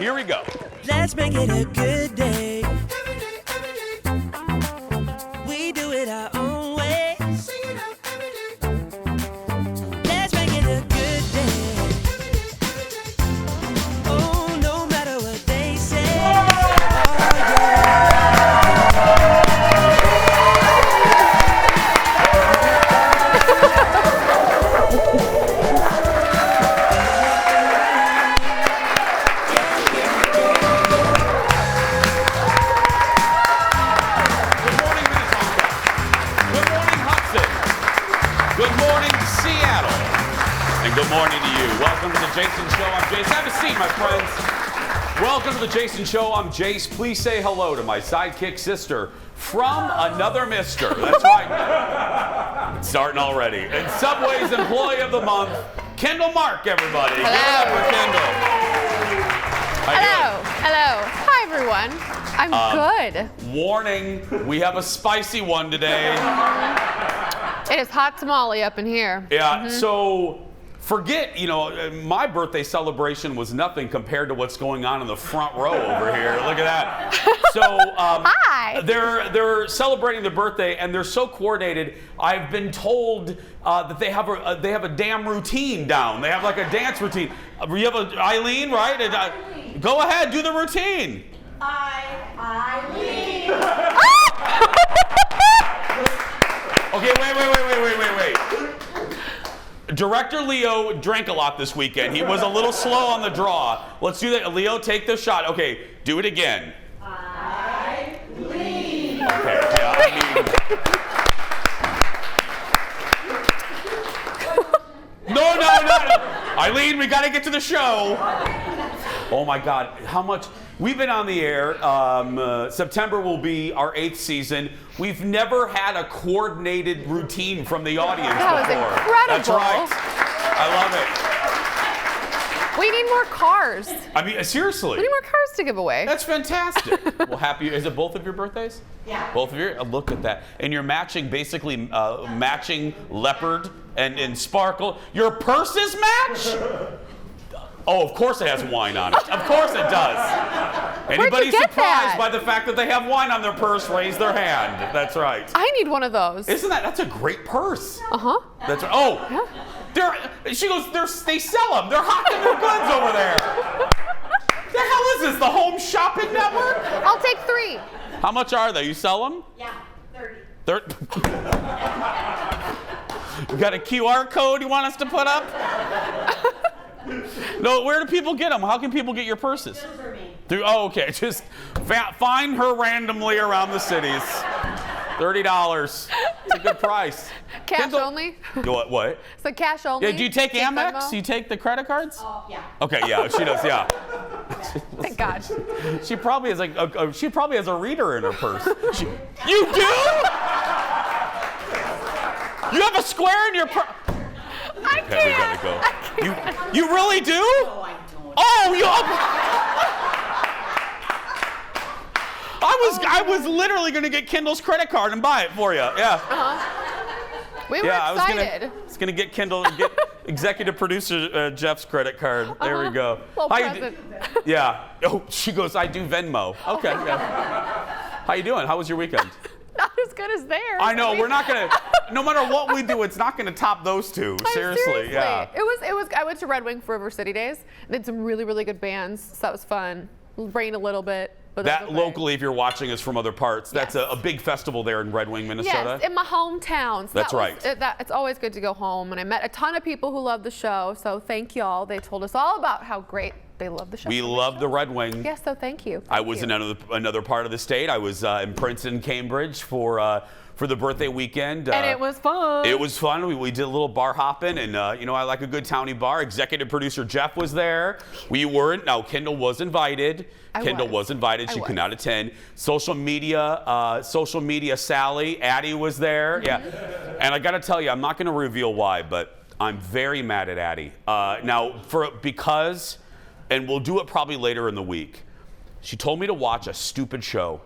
Here we go. Let's make it a good day. We do it our own way. Let's make it a good day. Oh, no matter what they say. Good morning to you. Welcome to the Jason Show. I'm Jace. Have a seat, my friends. Welcome to the Jason Show. I'm Jace. Please say hello to my sidekick sister from another mister. That's right. It's starting already. And Subway's Employee of the Month, Kendall Mark, everybody. Hello. Give it up for Kendall. Hello. Hi, everyone. I'm good. Warning, we have a spicy one today. It is hot tamale up in here. Yeah, so forget, my birthday celebration was nothing compared to what's going on in the front row over here. Look at that. So Hi. They're celebrating their birthday and they're so coordinated. I've been told that they have a damn routine down. They have like a dance routine. You have Eileen, right? Go ahead, do the routine. Eileen. Okay, wait. Director Leo drank a lot this weekend. He was a little slow on the draw. Let's do that. Leo, take the shot. Okay, do it again. Eileen. Okay, yeah, No. Eileen, we got to get to the show. Oh my God, how much? We've been on the air. September will be our 8th season. We've never had a coordinated routine from the audience That was before. incredible. That's right. I love it. We need more cars. I mean, seriously. We need more cars to give away. That's fantastic. Well, is it both of your birthdays? Yeah. Both of your? Look at that. And you're matching, basically matching leopard and sparkle. Your purses match? Oh, of course it has wine on it. Of course it does. Anybody get surprised that? by the fact that they have wine on their purse, raise their hand. That's right. I need one of those. That's a great purse. Uh-huh. That's right. Oh, Yeah. she goes, they sell them. They're hawking their goods over there. The hell is this, the Home Shopping Network? I'll take 3. How much are they? You sell them? Yeah, 30. You got a QR code you want us to put up? No, where do people get them? How can people get your purses? Those are me. Okay. Just find her randomly around the cities. $30. It's a good price. Cash only? What? So cash only? Yeah, do you take Amex? Venmo? Do you take the credit cards? Oh, yeah. Okay, yeah, she does, yeah. Thank God. She probably has a reader in her purse. You do? You have a square in your purse? I Okay, we gotta go. You really do? No, I don't. Oh, I was literally gonna get Kendall's credit card and buy it for you. Yeah. We were Yeah, excited. I was gonna get executive producer Jeff's credit card. There we go. Little How you present. Yeah. Oh, she goes, I do Venmo. Okay. Yeah. How you doing? How was your weekend? Not as good as theirs. I know, we're not gonna, no matter what we do, it's not gonna top those two. Seriously, yeah. It was. I went to Red Wing for River City Days. Did some really, really good bands. So that was fun. Rained a little bit. But That okay. locally, if you're watching us from other parts, that's a big festival there in Red Wing, Minnesota. Yes, in my hometown. So That's right. It's always good to go home. And I met a ton of people who love the show. So thank y'all. They told us all about how great they love the show. We love the Red Wing. Yes, so thank you. I was in another part of the state. I was in Princeton, Cambridge for the birthday weekend. And it was fun. It was fun. We did a little bar hopping, and I like a good towny bar. Executive producer Jeff was there. We weren't. Now Kendall was invited. Kendall was invited. She could not attend. Social media Sally, Addie was there. Yeah. And I got to tell you, I'm not going to reveal why, but I'm very mad at Addie. Because, and we'll do it probably later in the week. She told me to watch a stupid show,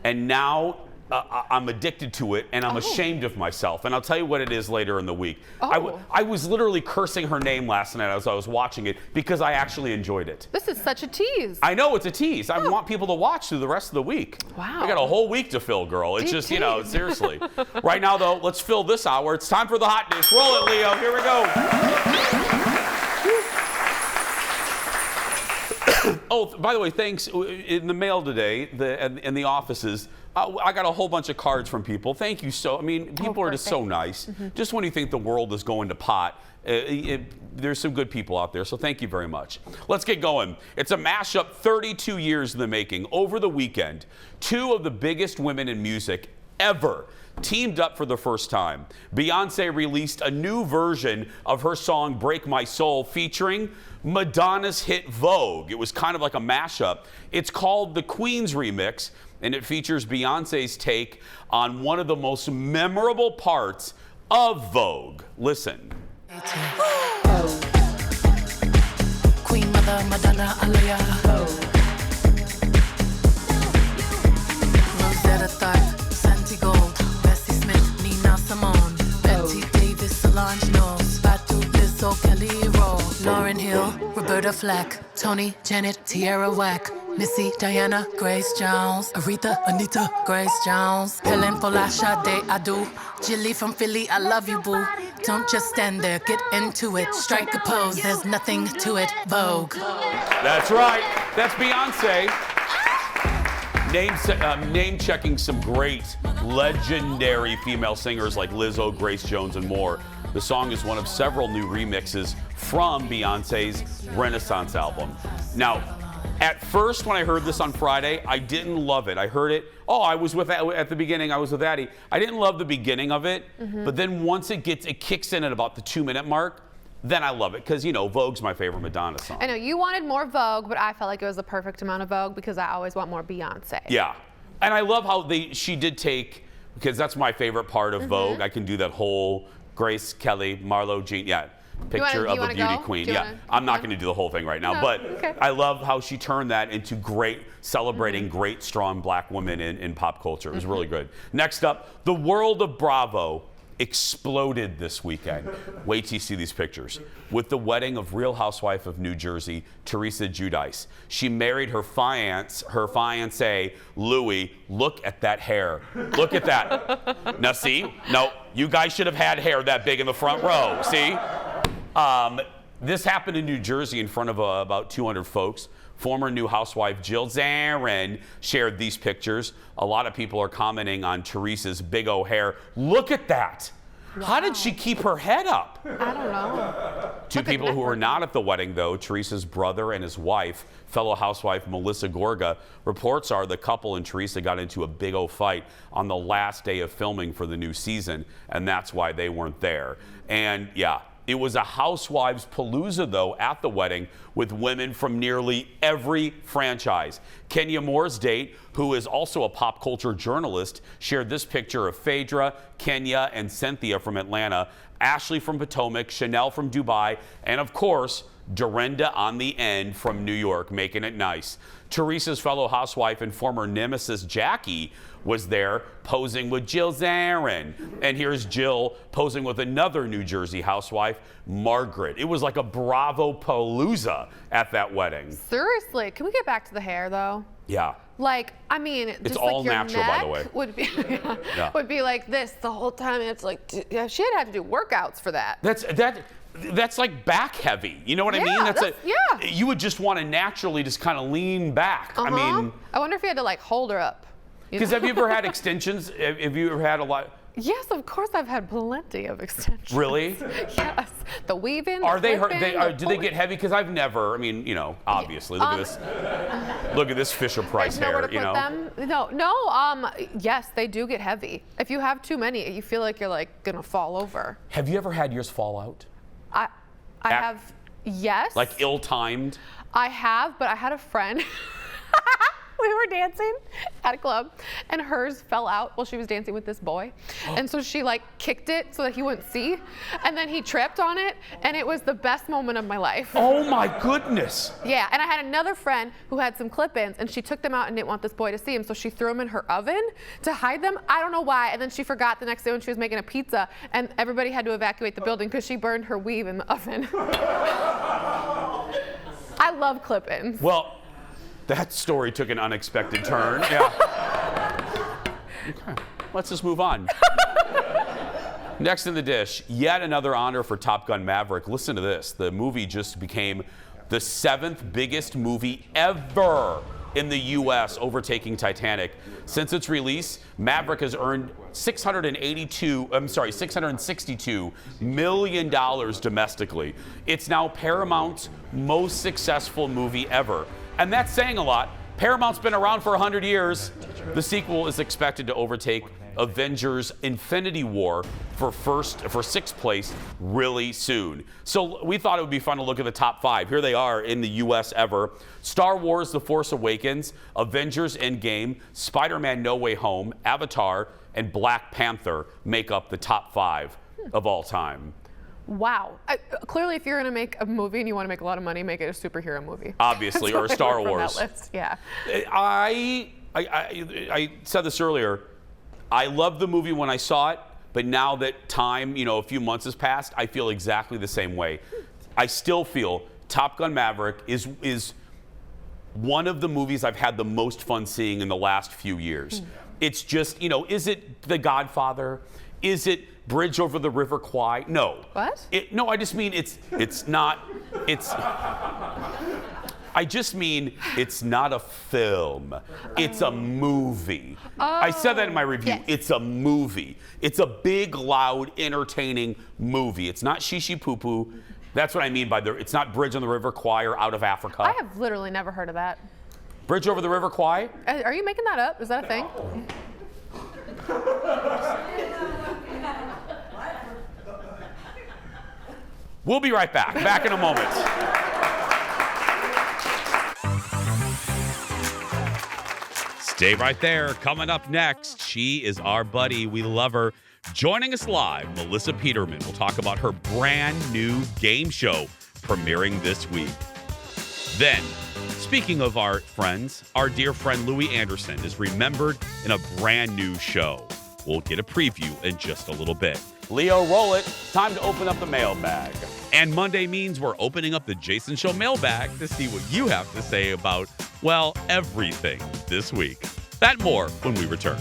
and now I'm addicted to it, and I'm ashamed of myself. And I'll tell you what it is later in the week. Oh. I was literally cursing her name last night as I was watching it because I actually enjoyed it. This is such a tease. I know it's a tease. I want people to watch through the rest of the week. Wow. I got a whole week to fill, girl. It's Deep just, tease. seriously. Right now, though, let's fill this hour. It's time for the hot dish. Roll it, Leo. Here we go. Oh, by the way, thanks. In the mail today, in the offices, I got a whole bunch of cards from people. Thank you people are just so nice. Just when you think the world is going to pot, there's some good people out there, so thank you very much. Let's get going. It's a mashup 32 years in the making. Over the weekend, two of the biggest women in music ever teamed up for the first time. Beyonce released a new version of her song Break My Soul featuring Madonna's hit Vogue. It was kind of like a mashup. It's called the Queen's Remix, and it features Beyonce's take on one of the most memorable parts of Vogue. Listen. Queen Mother Madonna Alaya. Rosetta Tharpe, Santi Gold, Bessie Smith, Nina Simone, Betty Davis, Solange Knowles, Batu Lizzo, Kelly Roll, Lauryn Hill, Roberta Flack, Tony, Janet, Tierra Whack, Missy, Diana, Grace Jones, Aretha, Anita, Grace Jones, Helen Folasha, Day I Do, Jilly from Philly, I love you, boo. Don't just stand there, get into it. Strike a pose, there's nothing to it. Vogue. That's right. That's Beyonce. Name checking some great, legendary female singers like Lizzo, Grace Jones, and more. The song is one of several new remixes from Beyonce's Renaissance album. Now, at first, when I heard this on Friday, I didn't love it. I heard it. I was at the beginning. I was with Addie. I didn't love the beginning of it, but then once it kicks in at about the 2-minute mark, then I love it because Vogue's my favorite Madonna song. I know you wanted more Vogue, but I felt like it was the perfect amount of Vogue because I always want more Beyonce. Yeah, and I love how she did take, because that's my favorite part of Vogue. I can do that whole Grace Kelly, Marlo Jean, picture of a beauty queen. I'm not going to do the whole thing right now, but okay. I love how she turned that into celebrating great, strong black women in pop culture. It was really good. Next up, the world of Bravo exploded this weekend. Wait till you see these pictures. With the wedding of Real Housewife of New Jersey, Teresa Giudice. She married her fiancé, Louie. Look at that hair. Look at that. Now see? No, you guys should have had hair that big in the front row. See? This happened in New Jersey in front of about 200 folks. Former new housewife Jill Zarin shared these pictures. A lot of people are commenting on Teresa's big O hair. Look at that. Wow. How did she keep her head up? I don't know. Two people who were not at the wedding, though, Teresa's brother and his wife, fellow housewife Melissa Gorga. Reports are the couple and Teresa got into a big O fight on the last day of filming for the new season, and that's why they weren't there. And it was a Housewives palooza, though, at the wedding with women from nearly every franchise. Kenya Moore's date, who is also a pop culture journalist, shared this picture of Phaedra, Kenya, and Cynthia from Atlanta, Ashley from Potomac, Chanel from Dubai, and of course, Dorinda on the end from New York, making it nice. Teresa's fellow housewife and former nemesis Jackie was there posing with Jill Zarin. And here's Jill posing with another New Jersey housewife, Margaret. It was like a Bravo palooza at that wedding. Seriously, can we get back to the hair though? Yeah. Like, I mean, it's just all like your natural, neck by the way. would be like this the whole time. It's like, she had to do workouts for that. That's like back heavy. You know what I mean? You would just want to naturally just kind of lean back. I mean, I wonder if you had to like hold her up. Because have you ever had extensions? Have you ever had a lot? Yes, of course I've had plenty of extensions. Really? Yes. The weaving. Are they hurt? Do they get heavy? Because I've never. I mean, obviously. Look at this. Look at this Fisher Price hair. Nowhere to put them. No. Yes, they do get heavy. If you have too many, you feel like you're like gonna fall over. Have you ever had yours fall out? I have. Yes. Like ill-timed? I have, but I had a friend we were dancing at a club, and hers fell out while she was dancing with this boy. And so she like kicked it so that he wouldn't see. And then he tripped on it, and it was the best moment of my life. Oh my goodness. Yeah, and I had another friend who had some clip-ins, and she took them out and didn't want this boy to see them, so she threw them in her oven to hide them. I don't know why. And then she forgot the next day when she was making a pizza, and everybody had to evacuate the building because she burned her weave in the oven. I love clip-ins. Well, that story took an unexpected turn. Yeah. Okay, let's just move on. Next in the dish, yet another honor for Top Gun Maverick. Listen to this. The movie just became the 7th biggest movie ever in the U.S., overtaking Titanic. Since its release, Maverick has earned $662 million domestically. It's now Paramount's most successful movie ever. And that's saying a lot. Paramount's been around for 100 years. The sequel is expected to overtake Avengers Infinity War for 6th place really soon. So we thought it would be fun to look at the top 5. Here they are in the U.S. ever. Star Wars The Force Awakens, Avengers Endgame, Spider-Man No Way Home, Avatar, and Black Panther make up the top 5 of all time. Wow. Clearly, if you're going to make a movie and you want to make a lot of money, make it a superhero movie. Obviously, or a Star Wars. That list. Yeah. I said this earlier. I loved the movie when I saw it, but now that time, a few months has passed, I feel exactly the same way. I still feel Top Gun Maverick is one of the movies I've had the most fun seeing in the last few years. It's just, is it The Godfather? Is it Bridge Over the River Kwai? No. What? No, I just mean it's not a film. It's a movie. I said that in my review. Yes. It's a movie. It's a big, loud, entertaining movie. It's not Shishi Poo Poo. That's what I mean by it's not Bridge on the River Kwai or Out of Africa. I have literally never heard of that. Bridge Over the River Kwai? Are you making that up? Is that a thing? We'll be right back. Back in a moment. Stay right there. Coming up next, she is our buddy. We love her. Joining us live, Melissa Peterman. We'll talk about her brand new game show premiering this week. Then, speaking of our friends, our dear friend Louie Anderson is remembered in a brand new show. We'll get a preview in just a little bit. Leo, roll it. Time to open up the mailbag. And Monday means we're opening up the Jason Show mailbag to see what you have to say about, well, everything this week. That and more when we return.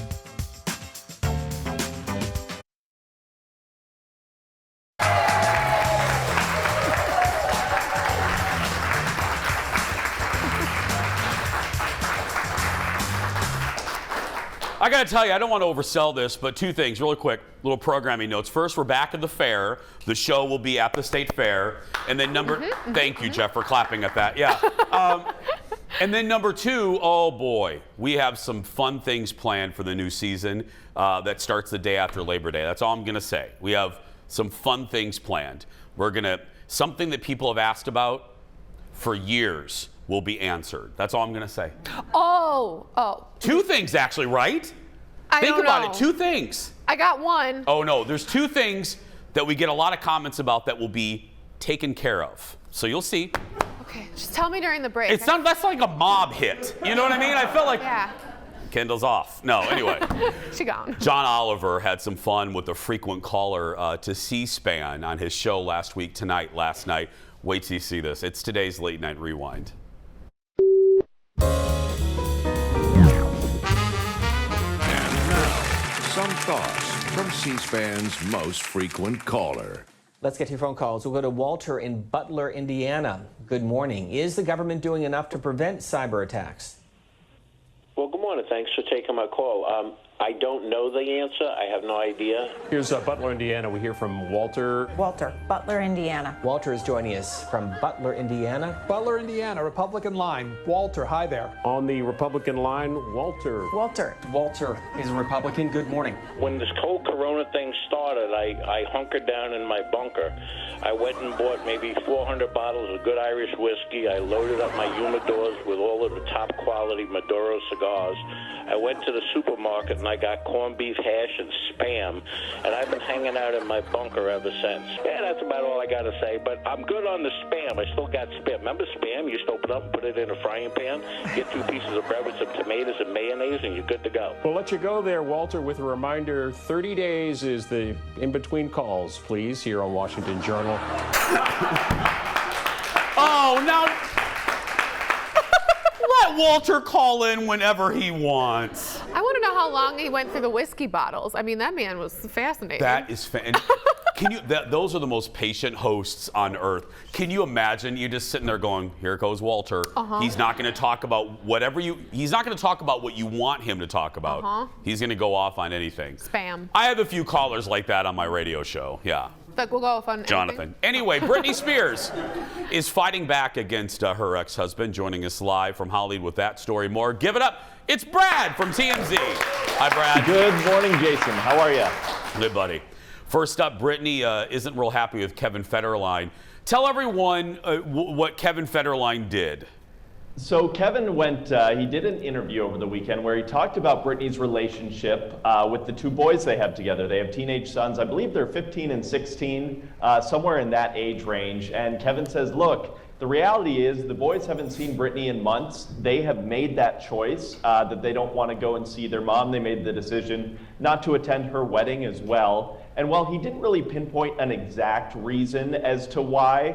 I got to tell you, I don't want to oversell this, but 2 things really quick, little programming notes. First, we're back at the fair. The show will be at the State Fair. And then thank you, Jeff, for clapping at that. Yeah. And then number 2, oh boy, we have some fun things planned for the new season that starts the day after Labor Day. That's all I'm going to say. We have some fun things planned. Something that people have asked about for years will be answered. That's all I'm going to say. Oh. 2 things, actually, right? Think about it. 2 things. I got one. Oh, no. There's 2 things that we get a lot of comments about that will be taken care of. So you'll see. Okay, just tell me during the break. That's like a mob hit. You know what I mean? I felt like Yeah. Kendall's off. No, anyway. She gone. John Oliver had some fun with a frequent caller to C-SPAN on his show last night. Wait till you see this. It's today's Late Night Rewind. Some thoughts from C-SPAN's most frequent caller. Let's get to your phone calls. We'll go to Walter in Butler, Indiana. Good morning. Is the government doing enough to prevent cyber attacks? Well, good morning. Thanks for taking my call. I don't know the answer. I have no idea. Here's Butler, Indiana. We hear from Walter. Walter, Butler, Indiana. Walter is joining us from Butler, Indiana. Butler, Indiana, Republican line. Walter, hi there. On the Republican line, Walter. Walter. Walter is a Republican. Good morning. When this whole corona thing started, I hunkered down in my bunker. I went and bought maybe 400 bottles of good Irish whiskey. I loaded up my humidors with all of the top quality Maduro cigars. I went to the supermarket and I got corned beef hash and Spam, and I've been hanging out in my bunker ever since. Yeah, that's about all I got to say, but I'm good on the Spam. I still got Spam. Remember Spam? You just open it up and put it in a frying pan, get 2 pieces of bread with some tomatoes and mayonnaise, and you're good to go. We'll let you go there, Walter, with a reminder, 30 days is the in-between calls, please, here on Washington Journal. Oh, now let Walter call in whenever he wants. I want to know how long he went through the whiskey bottles. I mean, that man was fascinating. That is those are the most patient hosts on earth. Can you imagine you just sitting there going, here goes Walter. He's not going to talk about he's not going to talk about what you want him to talk about. He's going to go off on anything. Spam. I have a few callers like that on my radio show. Yeah. Like we'll go off on Jonathan. Anyway, Britney Spears is fighting back against her ex-husband. Joining us live from Hollywood with that story more. Give it up. It's Brad from TMZ. Hi, Brad. Good morning, Jason. How are you? Good, buddy. First up, Britney isn't real happy with Kevin Federline. Tell everyone what Kevin Federline did. So Kevin he did an interview over the weekend where he talked about Britney's relationship with the 2 boys they have together. They have teenage sons. I believe they're 15 and 16, somewhere in that age range. And Kevin says, look, the reality is the boys haven't seen Britney in months. They have made that choice that they don't want to go and see their mom. They made the decision not to attend her wedding as well. And while he didn't really pinpoint an exact reason as to why,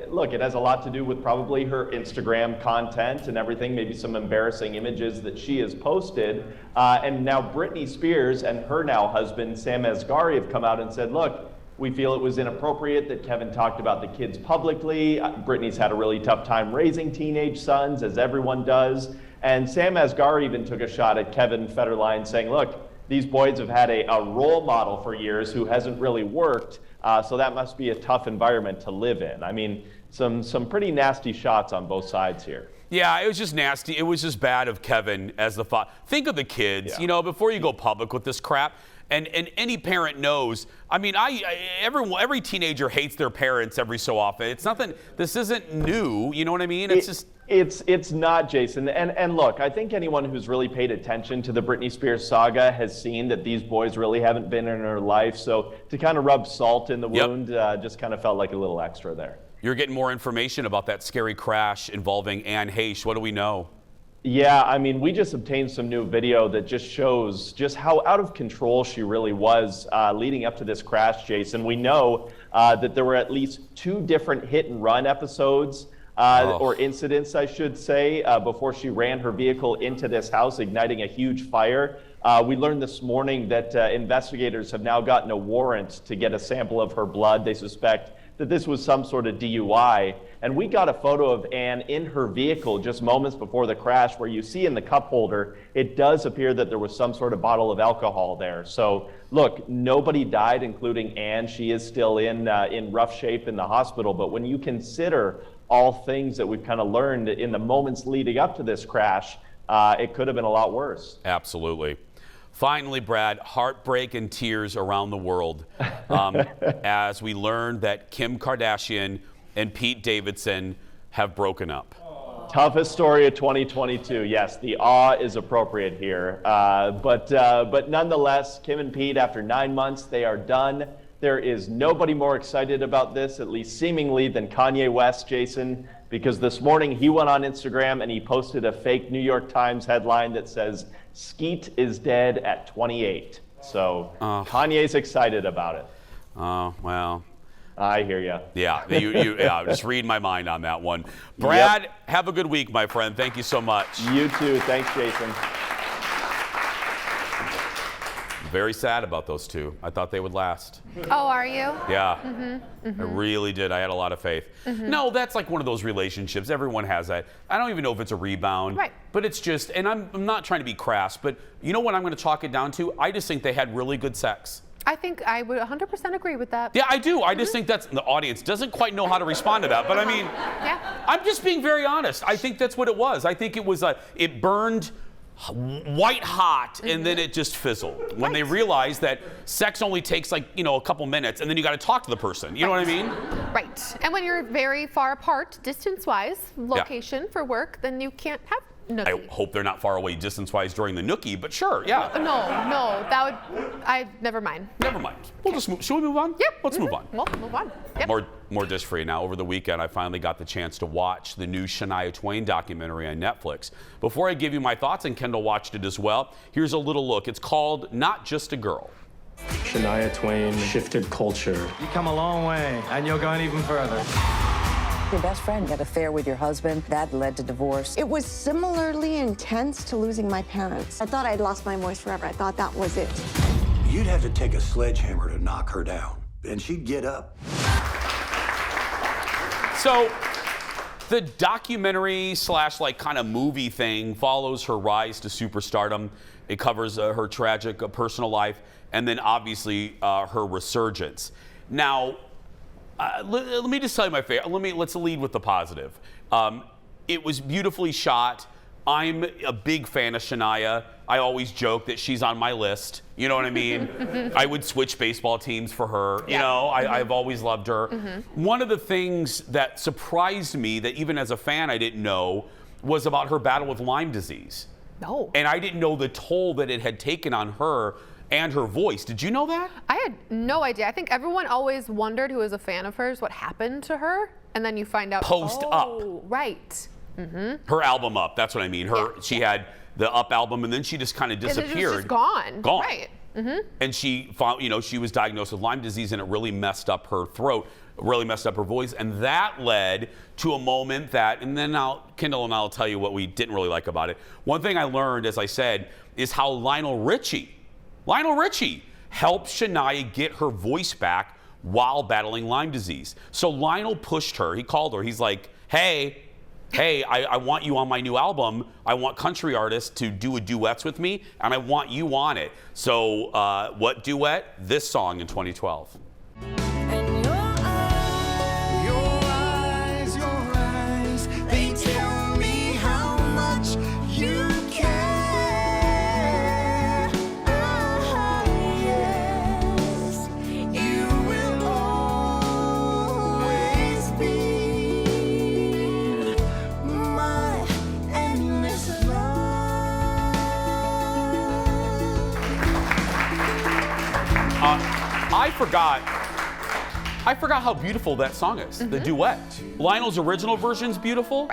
look, it has a lot to do with probably her Instagram content and everything, maybe some embarrassing images that she has posted. And now Britney Spears and her now husband, Sam Asghari, have come out and said, look, we feel it was inappropriate that Kevin talked about the kids publicly. Britney's had a really tough time raising teenage sons, as everyone does. And Sam Asghari even took a shot at Kevin Federline saying, look, these boys have had a role model for years who hasn't really worked, so that must be a tough environment to live in. I mean, some pretty nasty shots on both sides here. Yeah, it was just nasty. It was just bad of Kevin as the father. Think of the kids, before you go public with this crap. And any parent knows. I mean, every teenager hates their parents every so often. It's nothing. This isn't new. You know what I mean? It's not, Jason. And look, I think anyone who's really paid attention to the Britney Spears saga has seen that these boys really haven't been in her life. So to kind of rub salt in the wound just kind of felt like a little extra there. You're getting more information about that scary crash involving Heche. What do we know? Yeah, I mean, we just obtained some new video that just shows just how out of control she really was leading up to this crash, Jason. We know that there were at least 2 different hit-and-run episodes or incidents, I should say, before she ran her vehicle into this house, igniting a huge fire. We learned this morning that investigators have now gotten a warrant to get a sample of her blood. They suspect that this was some sort of DUI. And we got a photo of Anne in her vehicle just moments before the crash, where you see in the cup holder, it does appear that there was some sort of bottle of alcohol there. So look, nobody died, including Anne. She is still in rough shape in the hospital. But when you consider all things that we've kind of learned in the moments leading up to this crash, it could have been a lot worse. Absolutely. Finally, Brad, heartbreak and tears around the world as we learned that Kim Kardashian and Pete Davidson have broken up. Toughest story of 2022. Yes, the awe is appropriate here. But nonetheless, Kim and Pete, after 9 months, they are done. There is nobody more excited about this, at least seemingly, than Kanye West, Jason, because this morning he went on Instagram and he posted a fake New York Times headline that says, "Skeet is dead at 28. So Kanye's excited about it. Oh, well. I hear you. Yeah, just read my mind on that one. Brad, have a good week, my friend. Thank you so much. You too. Thanks, Jason. Very sad about those two. I thought they would last. Oh, are you? Yeah. I really did. I had a lot of faith. No, that's like one of those relationships. Everyone has that. I don't even know if it's a rebound. Right. But it's just, and I'm not trying to be crass, but you know what I'm going to chalk it down to? I just think they had really good sex. I think I would 100% agree with that. Yeah, I do. I just think the audience doesn't quite know how to respond to that. But I mean, Yeah. I'm just being very honest. I think that's what it was. I think it was it burned white hot and then it just fizzled when they realized that sex only takes like, a couple minutes and then you got to talk to the person. You know what I mean? Right. And when you're very far apart, distance-wise, location for work, then you can't have nookie. I hope they're not far away distance-wise during the nookie, but sure, yeah. No, that would, never mind. Never mind. We'll just move. Should we move on? Yep. Let's move on. We'll move on. Yep. More dish for you now. Over the weekend, I finally got the chance to watch the new Shania Twain documentary on Netflix. Before I give you my thoughts, and Kendall watched it as well, here's a little look. It's called Not Just a Girl. Shania Twain shifted culture. You come a long way, and you're going even further. Your best friend had an affair with your husband. That led to divorce. It was similarly intense to losing my parents. I thought I'd lost my voice forever. I thought that was it. You'd have to take a sledgehammer to knock her down, and she'd get up. So the documentary / like kind of movie thing follows her rise to superstardom. It covers her tragic personal life and then obviously her resurgence. Now, let me just tell you my favorite. Let's lead with the positive. It was beautifully shot. I'm a big fan of Shania. I always joke that she's on my list. You know what I mean? I would switch baseball teams for her. You know, I've always loved her. One of the things that surprised me that even as a fan I didn't know was about her battle with Lyme disease. No. And I didn't know the toll that it had taken on her and her voice. Did you know that? I had no idea. I think everyone always wondered, who was a fan of hers, what happened to her, and then you find out. Post Up. Right. Her album Up. That's what I mean. She had the Up album, and then she just kind of disappeared. It was just gone. Gone. Right. And she found, she was diagnosed with Lyme disease, and it really messed up her throat, really messed up her voice, and that led to a moment that, and then Kendall and I'll tell you what we didn't really like about it. One thing I learned, as I said, is how Lionel Richie helped Shania get her voice back while battling Lyme disease. So Lionel pushed her. He called her. He's like, hey, I want you on my new album. I want country artists to do a duets with me, and I want you on it. So what duet? This song in 2012. They tell me how much you care. Oh, yes, you will always be my endless love. I forgot how beautiful that song is, the duet. Lionel's original version's beautiful,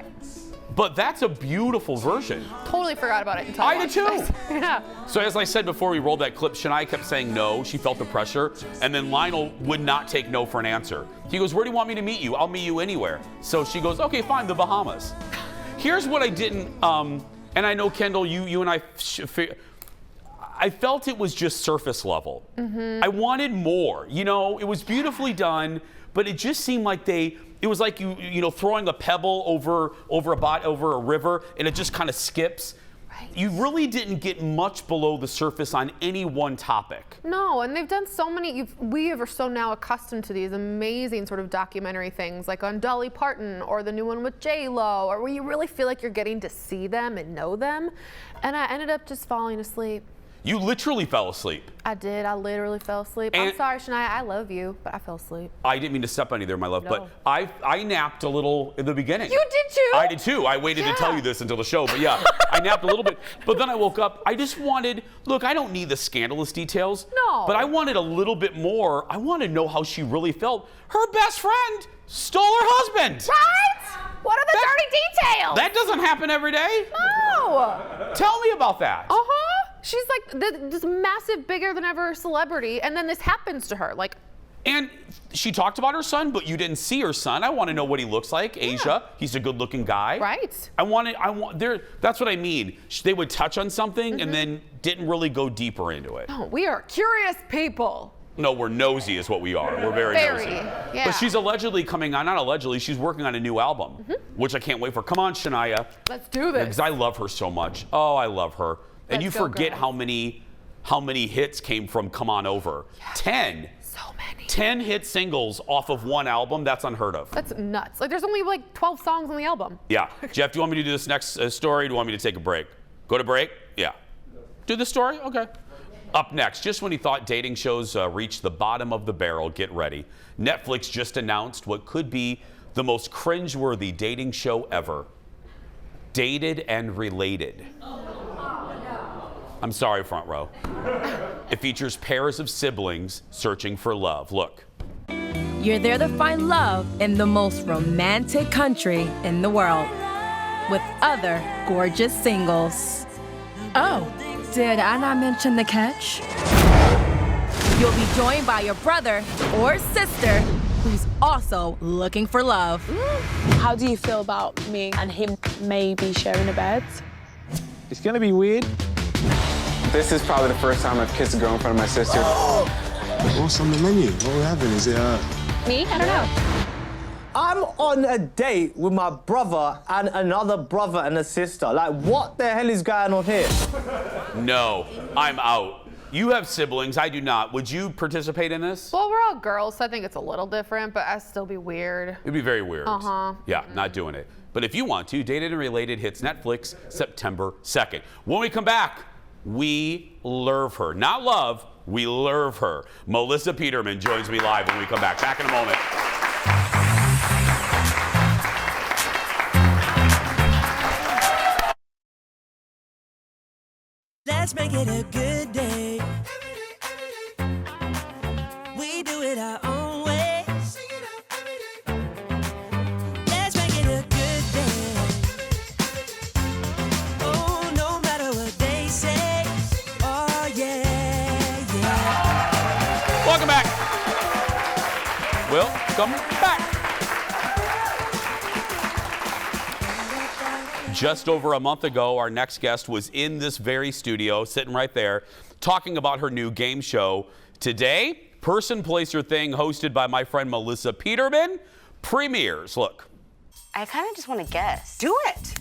but that's a beautiful version. Totally forgot about it. I did too. Yeah. So as I said before we rolled that clip, Shania kept saying no. She felt the pressure, and then Lionel would not take no for an answer. He goes, where do you want me to meet you? I'll meet you anywhere. So she goes, okay, fine, the Bahamas. Here's what I didn't, and I know, Kendall, you and I felt it was just surface level. I wanted more. It was beautifully done, but it just seemed like it was like you throwing a pebble over a river, and it just kind of skips. Right. You really didn't get much below the surface on any one topic. No, and they've done so many. We are so now accustomed to these amazing sort of documentary things, like on Dolly Parton or the new one with J-Lo, or where you really feel like you're getting to see them and know them. And I ended up just falling asleep. You literally fell asleep. I did. I literally fell asleep. And I'm sorry, Shania. I love you, but I fell asleep. I didn't mean to step on you there, my love, but I napped a little in the beginning. You did too? I did too. I waited to tell you this until the show, but yeah, I napped a little bit. But then I woke up. I just wanted, look, I don't need the scandalous details. No. But I wanted a little bit more. I want to know how she really felt. Her best friend stole her husband. Right? What are the dirty details? That doesn't happen every day. No. Tell me about that. She's like this massive, bigger than ever celebrity, and then this happens to her. Like, And she talked about her son, but you didn't see her son. I want to know what he looks like. Asia, he's a good-looking guy. Right. That's what I mean. They would touch on something and then didn't really go deeper into it. No, we are curious people. No, we're nosy is what we are. We're very nosy. Yeah. But she's allegedly coming on, not allegedly, she's working on a new album, which I can't wait for. Come on, Shania. Let's do this. Because I love her so much. Oh, I love her. And you Let's go, forget girl. how many hits came from Come On Over. Yeah. 10. So many. 10 hit singles off of one album. That's unheard of. That's nuts. Like, there's only like 12 songs on the album. Yeah. Jeff, do you want me to do this next story? Or do you want me to take a break? Go to break? Yeah. Do the story? Okay. Up next, just when you thought dating shows reached the bottom of the barrel, get ready. Netflix just announced what could be the most cringe-worthy dating show ever. Dated and Related. I'm sorry, front row. It features pairs of siblings searching for love. Look. You're there to find love in the most romantic country in the world with other gorgeous singles. Oh, did I not mention the catch? You'll be joined by your brother or sister who's also looking for love. How do you feel about me and him maybe sharing a bed? It's gonna be weird. This is probably the first time I've kissed a girl in front of my sister. What's on the menu? What we're having? Is it Me? I don't know. I'm on a date with my brother and another brother and a sister. Like, what the hell is going on here? No, I'm out. You have siblings, I do not. Would you participate in this? Well, we're all girls, so I think it's a little different, but I'd still be weird. It'd be very weird. Uh-huh. Yeah, not doing it. But if you want to, Dated and Related hits Netflix September 2nd. When we come back, we love her. Not love, we love her. Melissa Peterman joins me live when we come back. Back in a moment. Let's make it a good day. We do it our own way. Let's make it a good day. Oh, no matter what they say. Oh, yeah, yeah. Welcome back. Welcome back. Just over a month ago, our next guest was in this very studio, sitting right there, talking about her new game show. Today, Person, Place, or Thing, hosted by my friend Melissa Peterman, premieres. Look. I kind of just want to guess. Do it.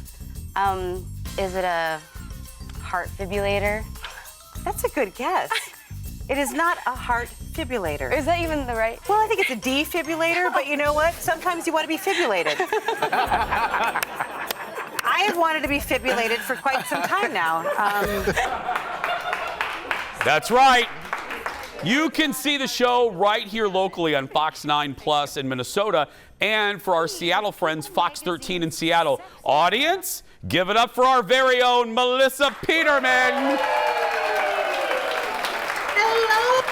Is it a heart fibrillator? That's a good guess. It is not a heart fibrillator. Is that even the right? Well, I think it's a defibrillator, but you know what? Sometimes you want to be fibrillated. I have wanted to be fibrillated for quite some time now. That's right. You can see the show right here locally on Fox 9 Plus in Minnesota, and for our Seattle friends, Fox 13 in Seattle. Audience, give it up for our very own Melissa Peterman. Hello,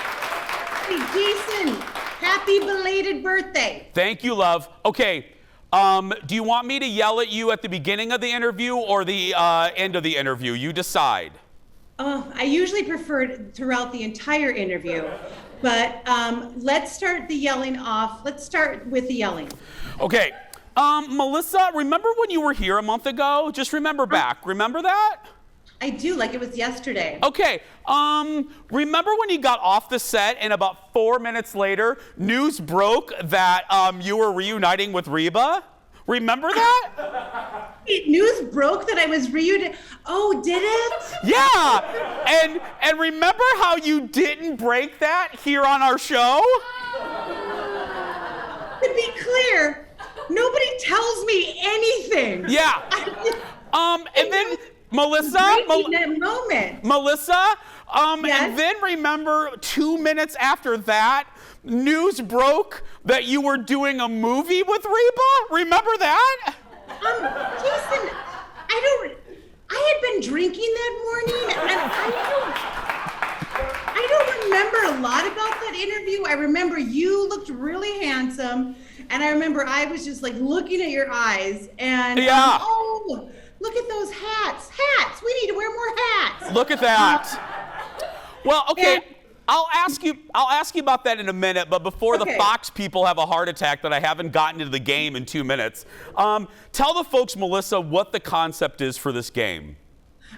Jason. Happy belated birthday. Thank you, love. Okay. Do you want me to yell at you at the beginning of the interview or the end of the interview? You decide. I usually prefer it throughout the entire interview, but let's start the yelling off. Let's start with the yelling. Okay. Melissa, remember when you were here a month ago? Just remember back. Remember that? I do, like it was yesterday. Okay. Remember when you got off the set and about 4 minutes later, news broke that you were reuniting with Reba? Remember that? News broke that I was reunited. Oh, did it? Yeah. And remember how you didn't break that here on our show? To be clear, nobody tells me anything. Yeah. And then Melissa, that moment. Melissa, Yes? and then remember 2 minutes after that, news broke that you were doing a movie with Reba? Remember that? Jason, I had been drinking that morning, and I don't remember a lot about that interview. I remember you looked really handsome, and I remember I was just like looking at your eyes, and yeah. Oh, look at those hats. Hats. We need to wear more hats. Look at that. Well, okay. I'll ask you about that in a minute, but before the Fox people have a heart attack that I haven't gotten into the game in 2 minutes, tell the folks, Melissa, what the concept is for this game.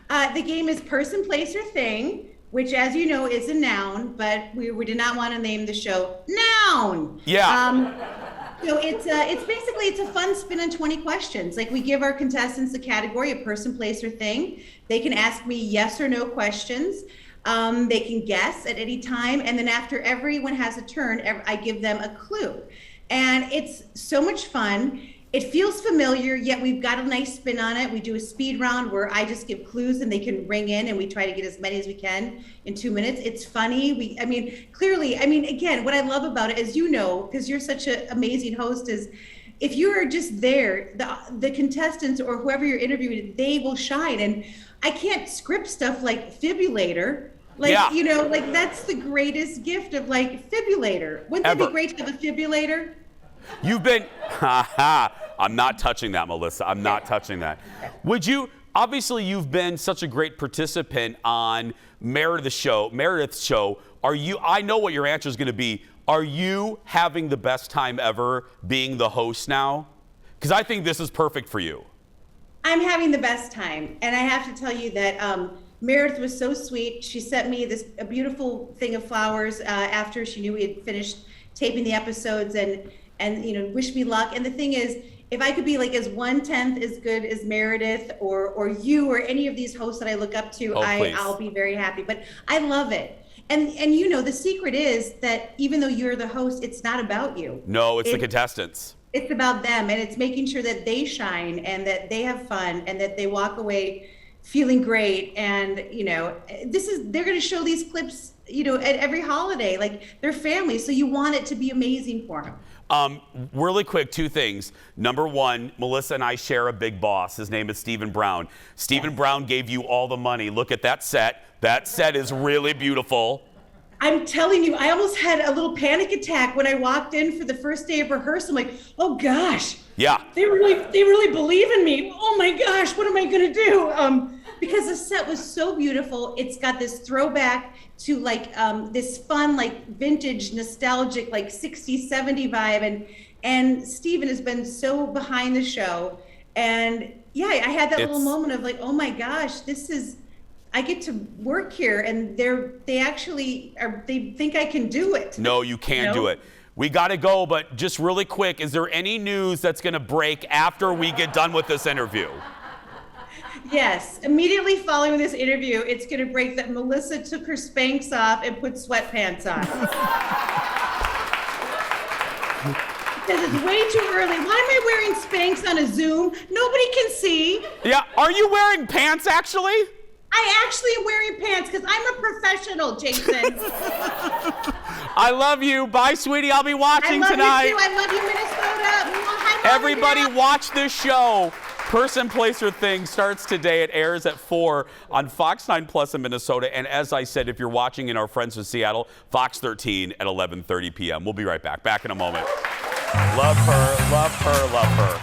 The game is person, place, or thing, which, as you know, is a noun, but we did not want to name the show Noun. Yeah. So it's basically a fun spin on 20 questions. Like, we give our contestants a category, a person, place, or thing. They can ask me yes or no questions. They can guess at any time, and then after everyone has a turn, I give them a clue. And it's so much fun. It feels familiar, yet we've got a nice spin on it. We do a speed round where I just give clues and they can ring in, and we try to get as many as we can in 2 minutes. It's funny. Again, what I love about it, as you know, because you're such an amazing host, is if you are just there, the contestants or whoever you're interviewing, they will shine. And I can't script stuff like fibrillator. That's the greatest gift of fibrillator. Wouldn't that be great to have a fibrillator? I'm not touching that, Melissa. I'm not touching that. Obviously you've been such a great participant on Meredith's show. I know what your answer is going to be. Are you having the best time ever being the host now? Because I think this is perfect for you. I'm having the best time. And I have to tell you that Meredith was so sweet. She sent me a beautiful thing of flowers after she knew we had finished taping the episodes and wished me luck. And the thing is, if I could be as 1/10 as good as Meredith or you or any of these hosts that I look up to, I'll be very happy. But I love it. And the secret is that even though you're the host, it's not about you. No, it's the contestants. It's about them, and it's making sure that they shine and that they have fun and that they walk away feeling great. And they're going to show these clips at every holiday, like their family, so you want it to be amazing for them. Really quick, 2 things. Number 1, Melissa and I share a big boss. His name is Stephen Brown. Stephen Brown gave you all the money. Look at that set. That set is really beautiful. I'm telling you, I almost had a little panic attack when I walked in for the first day of rehearsal. I'm like, oh gosh. Yeah. They really believe in me. Oh my gosh, what am I gonna do? Because the set was so beautiful. It's got this throwback to this fun, vintage, nostalgic, 60s, 70s vibe. And Stephen has been so behind the show. And yeah, I had that little moment of oh my gosh, I get to work here, and they think I can do it. No, you can't do it. We got to go, but just really quick, is there any news that's going to break after we get done with this interview? Yes, immediately following this interview, it's going to break that Melissa took her Spanx off and put sweatpants on. Because it's way too early. Why am I wearing Spanx on a Zoom? Nobody can see. Yeah, are you wearing pants actually? I actually am wearing pants because I'm a professional, Jason. I love you. Bye, sweetie. I'll be watching tonight. I love you too. I love you, Minnesota. Hi, everybody, watch this show. Person, Place, or Thing starts today. It airs at 4 on Fox 9 Plus in Minnesota. And as I said, if you're watching in our friends in Seattle, Fox 13 at 11:30 p.m. We'll be right back. Back in a moment. Love her, love her, love her.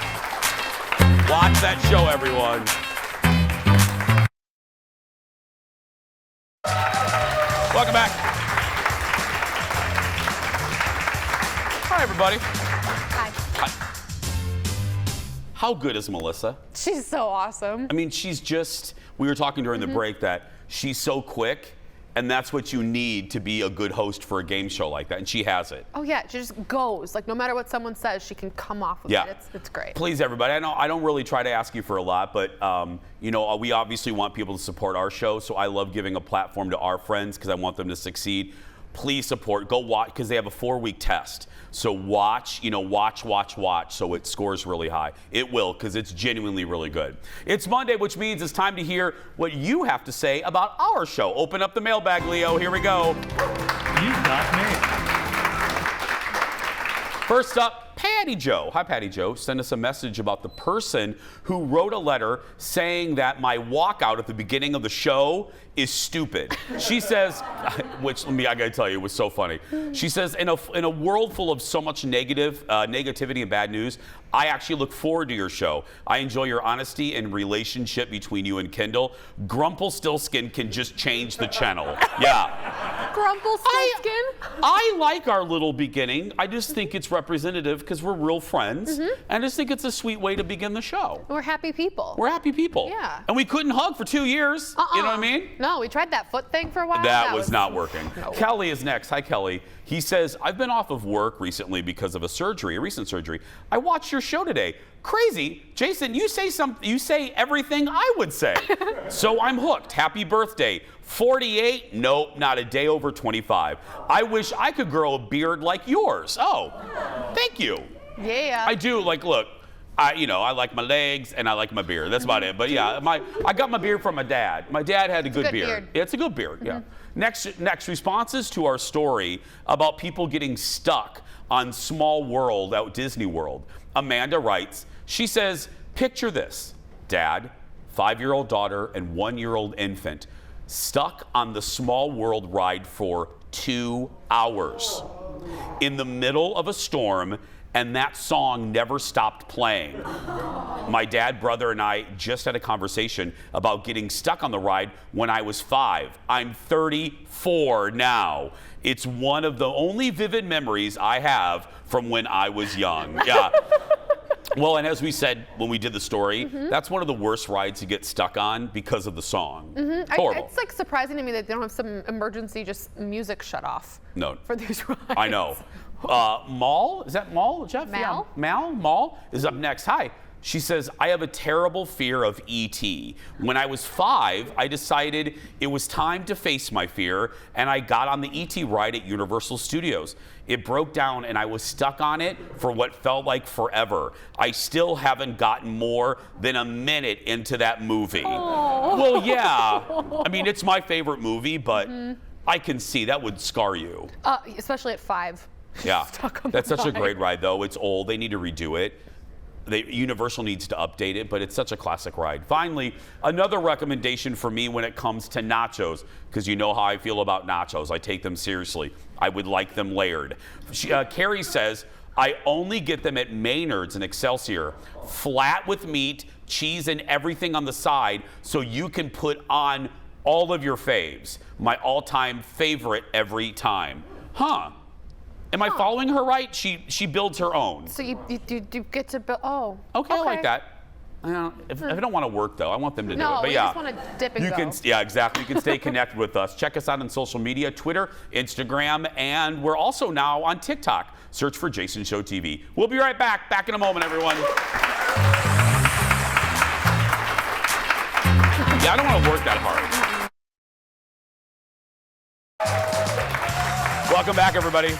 Watch that show, everyone. Welcome back. Hi, everybody. Hi. How good is Melissa? She's so awesome. I mean, we were talking during the break that she's so quick, and that's what you need to be a good host for a game show like that, and she has it. Oh yeah, she just goes. No matter what someone says, she can come off with it. It's great. Please, everybody, I don't really try to ask you for a lot, but we obviously want people to support our show, so I love giving a platform to our friends because I want them to succeed. Please support, go watch, because they have a 4-week test. So watch, so it scores really high. It will, because it's genuinely really good. It's Monday, which means it's time to hear what you have to say about our show. Open up the mailbag, Leo. Here we go. You got me. First up, Pam. Patty Joe. Hi, Patty Joe. Send us a message about the person who wrote a letter saying that my walkout at the beginning of the show is stupid. She says, which I gotta tell you, was so funny. She says, in a world full of so much negativity and bad news, I actually look forward to your show. I enjoy your honesty and relationship between you and Kendall. Grumpelstiltskin can just change the channel. Yeah. Grumpelstiltskin? I like our little beginning. I just think it's representative because we're real friends. And I just think it's a sweet way to begin the show. We're happy people. We're happy people. Yeah. And we couldn't hug for 2 years. You know what I mean? No, we tried that foot thing for a while. That was not working. No. Kelly is next. Hi, Kelly. He says, I've been off of work recently because of a recent surgery. I watched your show today. Crazy. Jason, you say everything I would say. So I'm hooked. Happy birthday. 48? Nope, not a day over 25. I wish I could grow a beard like yours. Oh, thank you. Yeah. I do. Like, look. I like my legs and I like my beard. That's about it. But yeah, I got my beard from my dad. My dad had a good beard. It's a good beard, yeah. Next responses to our story about people getting stuck on Small World out Disney World. Amanda writes, she says, picture this, Dad, 5-year-old daughter and 1-year-old infant stuck on the Small World ride for 2 hours in the middle of a storm, and that song never stopped playing. My dad, brother, and I just had a conversation about getting stuck on the ride when I was 5. I'm 34 now. It's one of the only vivid memories I have from when I was young. Yeah. Well, and as we said when we did the story, that's one of the worst rides to get stuck on because of the song. Horrible. It's like surprising to me that they don't have some emergency just music shut off. No. For these rides. I know. Mal, is that Mal, Jeff? Mal? Yeah. Mal is up next. Hi. She says, I have a terrible fear of E.T. When I was 5, I decided it was time to face my fear, and I got on the E.T. ride at Universal Studios. It broke down, and I was stuck on it for what felt like forever. I still haven't gotten more than a minute into that movie. Aww. Well, yeah. I mean, it's my favorite movie, but I can see that would scar you. Especially at 5. Yeah, that's such a ride. great ride, though. It's old. They need to redo it. Universal needs to update it, but it's such a classic ride. Finally, another recommendation for me when it comes to nachos, because you know how I feel about nachos. I take them seriously. I would like them layered. Carrie says, I only get them at Maynard's in Excelsior, flat with meat, cheese, and everything on the side, so you can put on all of your faves. My all-time favorite every time. Huh. Am I following her right? She builds her own. So you get to build. Oh. Okay, I like that. If I don't want to work though, I want them to do it. But we yeah, just want to dip and go. Yeah, exactly. You can stay connected with us. Check us out on social media: Twitter, Instagram, and we're also now on TikTok. Search for Jason Show TV. We'll be right back. Back in a moment, everyone. Yeah, I don't want to work that hard. Welcome back, everybody.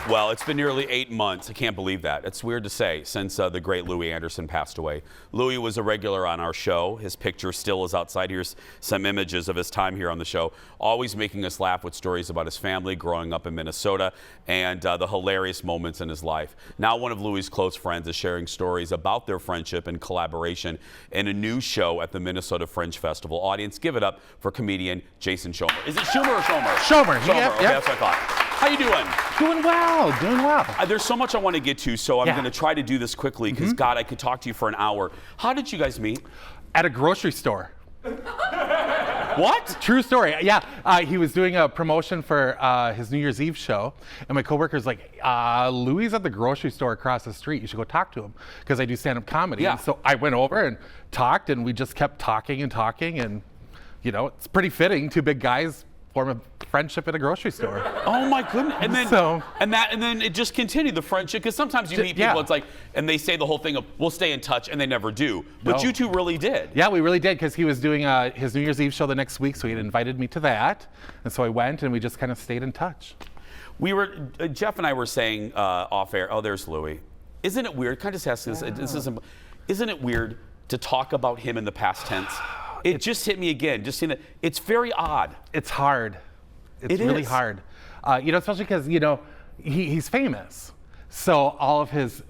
Well, it's been nearly 8 months. I can't believe that. It's weird to say since the great Louie Anderson passed away. Louie was a regular on our show. His picture still is outside. Here's some images of his time here on the show. Always making us laugh with stories about his family growing up in Minnesota and the hilarious moments in his life. Now one of Louie's close friends is sharing stories about their friendship and collaboration in a new show at the Minnesota Fringe Festival. Audience, give it up for comedian Jason Schomer. Is it Schumer or Schomer? Schomer. Schomer. Okay, that's what I thought. How you doing? Doing well, doing well. There's so much I want to get to, so I'm going to try to do this quickly because, God, I could talk to you for an hour. How did you guys meet? At a grocery store. What? True story. Yeah, he was doing a promotion for his New Year's Eve show, and my coworker's like, Louie's at the grocery store across the street. You should go talk to him because I do stand-up comedy. Yeah. And so I went over and talked, and we just kept talking, and you know, it's pretty fitting. Two big guys form a friendship at a grocery store. Oh my goodness! And then it just continued the friendship because sometimes you meet people, it's like, and they say the whole thing of we'll stay in touch, and they never do. But you two really did. Yeah, we really did because he was doing his New Year's Eve show the next week, so he had invited me to that, and so I went, and we just kind of stayed in touch. We were Jeff and I were saying off air. Oh, there's Louie. Isn't it weird? Can I just ask this? Isn't it weird to talk about him in the past tense? It just hit me again. Just seeing that it's very odd. It's hard. It's really hard. Especially because, he's famous. So all of his,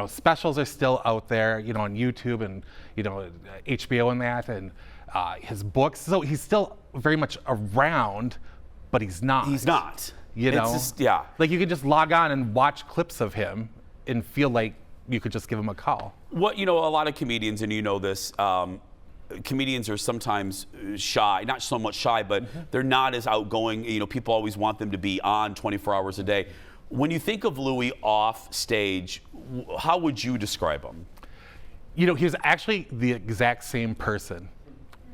specials are still out there, on YouTube and, HBO and that, and his books. So he's still very much around, but he's not. He's not. It's just, like you could just log on and watch clips of him and feel like you could just give him a call. What, a lot of comedians, and this, comedians are sometimes shy, not so much shy, but they're not as outgoing. People always want them to be on 24 hours a day. When you think of Louie off stage, how would you describe him? He was actually the exact same person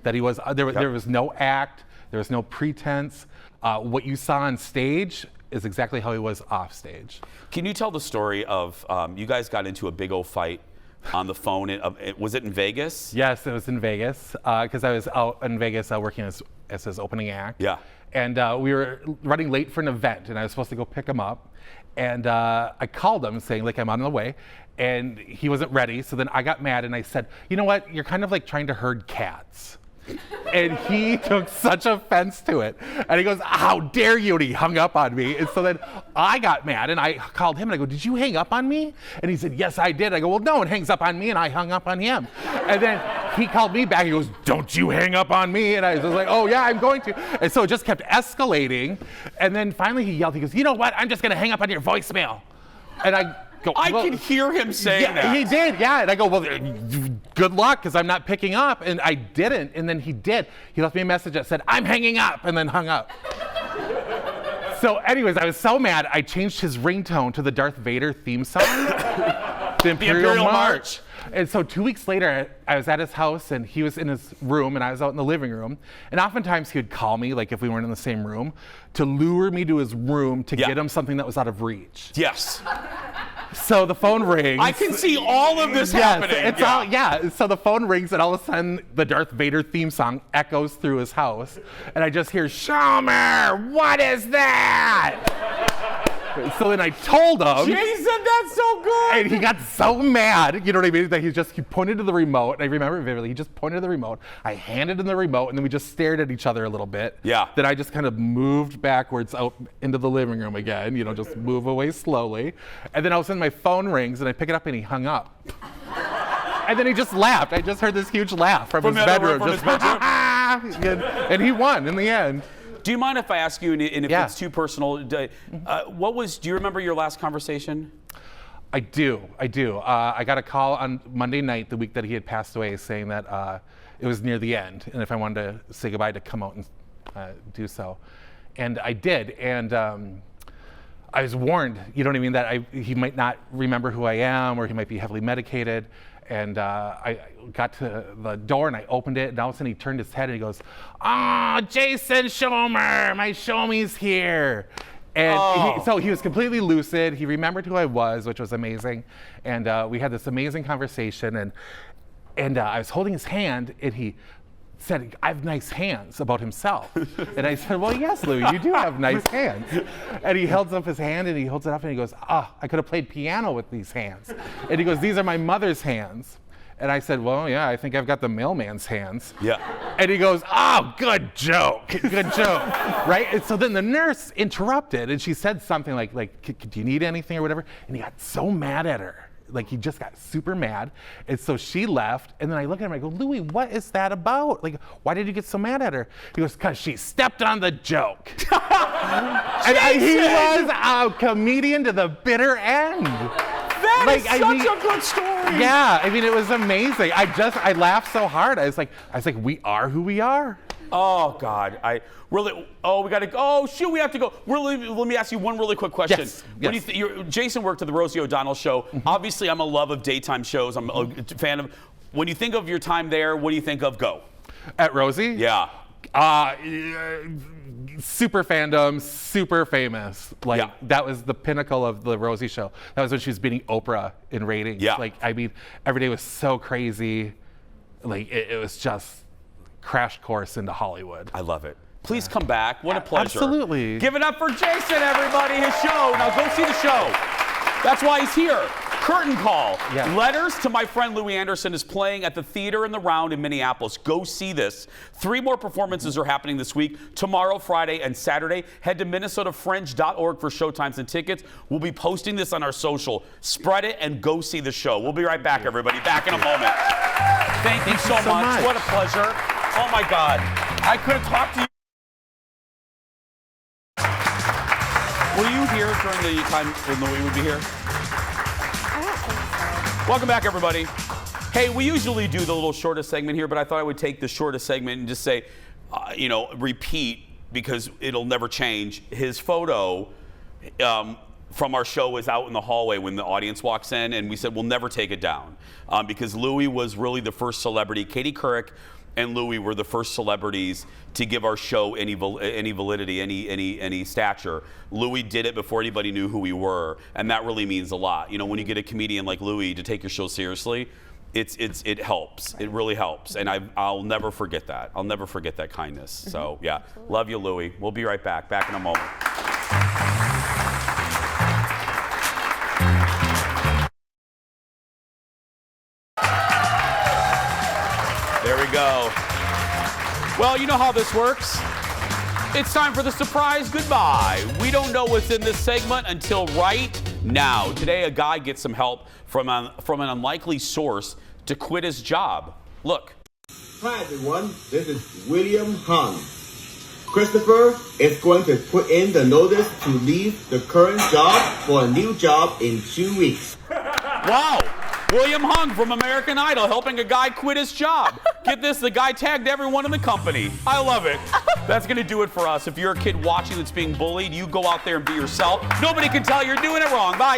that he was. There was no act, there was no pretense. What you saw on stage is exactly how he was off stage. Can you tell the story of, you guys got into a big old fight on the phone? Was it in Vegas? Yes, it was in Vegas, because I was out in Vegas working as his opening act. Yeah. And we were running late for an event, and I was supposed to go pick him up. And I called him saying, I'm on the way. And he wasn't ready, so then I got mad, and I said, you know what, you're kind of like trying to herd cats. And he took such offense to it. And he goes, how dare you? And he hung up on me. And so then I got mad and I called him and I go, did you hang up on me? And he said, yes, I did. I go, well, no one hangs up on me. And I hung up on him. And then he called me back. He goes, don't you hang up on me. And I was like, oh yeah, I'm going to. And so it just kept escalating. And then finally he yelled, he goes, you know what? I'm just going to hang up on your voicemail. And I go, I can hear him saying that. He did, yeah. And I go, well, good luck, because I'm not picking up. And I didn't. And then he did. He left me a message that said, I'm hanging up, and then hung up. So anyways, I was so mad, I changed his ringtone to the Darth Vader theme song, the Imperial March. And so 2 weeks later, I was at his house, and he was in his room, and I was out in the living room. And oftentimes he would call me, if we weren't in the same room, to lure me to his room to get him something that was out of reach. Yes. So the phone rings. I can see all of this happening. So the phone rings, and all of a sudden, the Darth Vader theme song echoes through his house. And I just hear, Shomer, what is that? So then I told him. Jason, that's so good. And he got so mad, you know what I mean, that he pointed to the remote. And I remember it vividly. He just pointed to the remote. I handed him the remote, and then we just stared at each other a little bit. Yeah. Then I just kind of moved backwards out into the living room again, just move away slowly. And then all of a sudden my phone rings, and I pick it up, and he hung up. And then he just laughed. I just heard this huge laugh from his bedroom. And he won in the end. Do you mind if I ask you, and if it's too personal, do you remember your last conversation? I do. I got a call on Monday night, the week that he had passed away, saying that it was near the end, and if I wanted to say goodbye, to come out and do so. And I did, and I was warned, you know what I mean, that he might not remember who I am, or he might be heavily medicated. And I got to the door and I opened it, and all of a sudden he turned his head and he goes, "Oh, Jason Shomer, my Shomie's here." And so he was completely lucid. He remembered who I was, which was amazing. And we had this amazing conversation. And I was holding his hand, and he said, "I have nice hands," about himself. And I said, "Well, yes, Louie, you do have nice hands." And he holds up his hand, and he holds it up, and he goes, "Ah, I could have played piano with these hands." And he goes, "These are my mother's hands." And I said, "Well, yeah, I think I've got the mailman's hands." Yeah. And he goes, "Oh, good joke, right?" And so then the nurse interrupted, and she said something like, "Do you need anything or whatever?" And he got so mad at her. He just got super mad. And so she left, and then I look at him, I go, "Louie, what is that about? Why did you get so mad at her?" He goes, "'Cause she stepped on the joke." And he was a comedian to the bitter end. That is such a good story. Yeah, it was amazing. I laughed so hard. I was like, we are who we are. Oh God, we have to go. Let me ask you one really quick question. Yes. When Jason worked at the Rosie O'Donnell Show. Mm-hmm. Obviously, I'm a love of daytime shows. I'm a fan of. When you think of your time there, what do you think of Go? At Rosie? Yeah. Super fandom, super famous. That was the pinnacle of the Rosie Show. That was when she was beating Oprah in ratings. Yeah. Every day was so crazy. It was just crash course into Hollywood. I love it. Please come back. What a pleasure. Absolutely. Give it up for Jason, everybody. His show. Now go see the show. That's why he's here. Curtain call. Yeah. Letters to My Friend Louie Anderson is playing at the Theater in the Round in Minneapolis. Go see this. 3 more performances are happening this week, tomorrow, Friday, and Saturday. Head to minnesotafringe.org for showtimes and tickets. We'll be posting this on our social. Spread it and go see the show. We'll be right back, everybody. Back in a moment. Thank you so much. What a pleasure. Oh, my God. I could have talked to you. Were you here during the time when Louie would be here? I don't think so. Welcome back, everybody. Hey, we usually do the little shortest segment here, but I thought I would take the shortest segment and just say, repeat, because it'll never change. His photo from our show was out in the hallway when the audience walks in, and we said we'll never take it down because Louie was really the first celebrity. Katie Couric and Louie were the first celebrities to give our show any validity, any stature. Louie did it before anybody knew who we were, and that really means a lot. You know, when you get a comedian like Louie to take your show seriously, it helps. It really helps, and I'll never forget that. I'll never forget that kindness. So yeah, love you, Louie. We'll be right back. Back in a moment. There we go. Well, you know how this works. It's time for the surprise goodbye. We don't know what's in this segment until right now. Today, a guy gets some help from an unlikely source to quit his job. Look. Hi, everyone. This is William Hung. Christopher is going to put in the notice to leave the current job for a new job in 2 weeks. Wow. William Hung from American Idol helping a guy quit his job. Get this, the guy tagged everyone in the company. I love it. That's going to do it for us. If you're a kid watching that's being bullied, you go out there and be yourself. Nobody can tell you're doing it wrong. Bye.